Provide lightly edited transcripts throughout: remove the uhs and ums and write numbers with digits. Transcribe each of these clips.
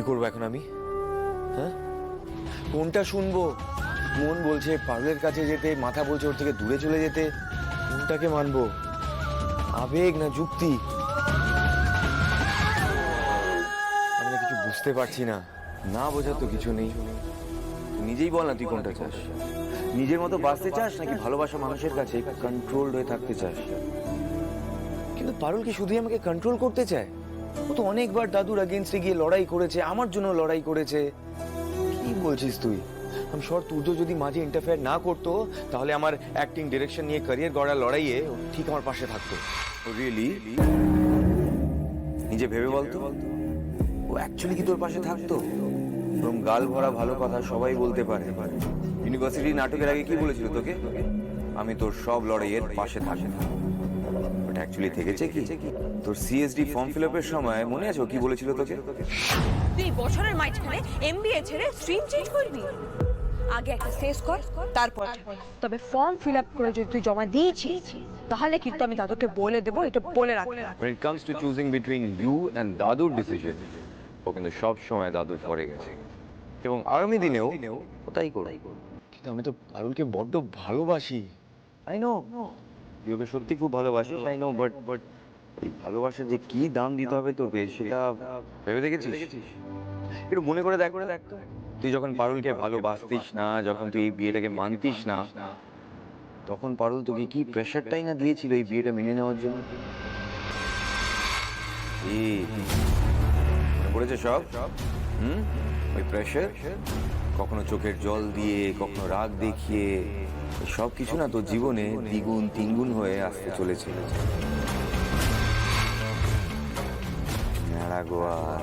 কি করবো এখন আমি? হ্যাঁ, কোনটা শুনবো? মন বলছে পারুলের কাছে যেতে, মাথা বলছে ওর থেকে দূরে চলে যেতে। কোনটাকে মানবো? আবেগ না যুক্তি? আমি না কিছু বুঝতে পারছি না। না বোঝার তো কিছু নেই। তুই নিজেই বল না, তুই কোনটা চাস? নিজের মতো বাঁচতে চাস নাকি ভালোবাসা মানুষের কাছে কন্ট্রোলড হয়ে থাকতে চাস? কিন্তু পারুল কি শুধুই আমাকে কন্ট্রোল করতে চায়? ও তো অনেকবার দাদুর এগেইনস্টে গিয়ে লড়াই করেছে, আমার জন্য লড়াই করেছে। কি বলছিস তুই? আমি শর্ট তুর্য যদি মাঝে ইন্টারফেয়ার না করতো, তাহলে আমার অ্যাক্টিং ডিরেকশন নিয়ে ক্যারিয়ার গড়ার লড়াইয়ে ও ঠিক আমার পাশে থাকতো। ও রিয়েলি? নিজে ভেবে বলতো, ও অ্যাকচুয়ালি কি তোর পাশে থাকতো? এরকম গাল ভরা ভালো কথা সবাই বলতে পারে। ইউনিভার্সিটি নাটকের আগে কি বলেছিল তোকে? আমি তোর সব লড়াইয়ের পাশে থাকবো। বাট অ্যাকচুয়ালি থেকেছে কি? তোর সিএসডি ফর্ম ফিল আপের সময় মনে আছে ও কি বলেছিল তোকে? তুই বছরের মাঝখানে এমবিএ ছেড়ে স্ট্রিম চেঞ্জ করবি? আগে একটা শেষ কর, তারপর তবে ফর্ম ফিল আপ করে যদি তুই জমা দিয়েছিস, তাহলে কিন্তু আমি দাদুকে বলে দেবো, এটা বলে রাখ। When it comes to choosing between you and দাদুর ডিসিশন, ও কিন্তু সব সময় দাদুর পরে গেছে এবং আগামী দিনেও ও তাই করবে। কিন্তু আমি তো পারুলকে বড্ড ভালোবাসি। আই নো তুই ওকে সত্যি খুব ভালোবাসিস, আই নো, বাট এই ভালোবাসা যে কি দাম দিতে হবে তোকে সেটা ভেবে দেখেছিস? একটু মনে করে দেখ তো, তুই যখন পারুলকে ভালোবাসতিস না, যখন তুই এই বিয়েটাকে মানতিস না, তখন পারুল তোকে কি প্রেশারটাই না দিয়েছিল এই বিয়েটা মেনে নেওয়ার জন্য। মনে পড়েছে সব? ওই প্রেশার, কখনো চোখের জল দিয়ে, কখনো রাগ দেখিয়ে, সব কিছু না তোর জীবনে দ্বিগুণ তিনগুণ হয়ে আসতে চলেছে। ন্যাড়া গোয়াল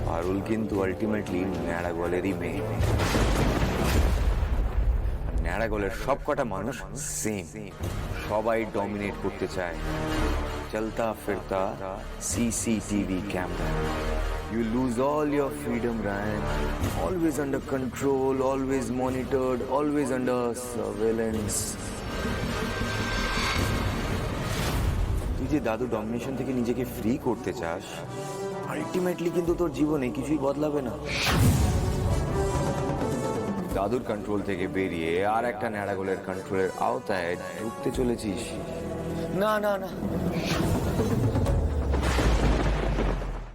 পারুল কিন্তু আলটিমেটলি ন্যাড়া গোয়ালেরই মেয়ে। ন্যাড়া গোয়ালের সব কটা মানুষ সেম, সবাই ডমিনেট করতে চায়। চলতা ফিরতা CCTV camera. You lose all your freedom, Ryan. Always under control, always monitored, always under surveillance. তুই যে দাদু ডমিনেশন থেকে নিজেকে ফ্রি করতে চাস, আলটিমেটলি কিন্তু তোর জীবনে কিছুই বদলাবে না। দাদুর কন্ট্রোল থেকে বেরিয়ে আর একটা ন্যাড়াগোলের কন্ট্রোলের আওতায় ঢুকতে চলেছিস। না না না,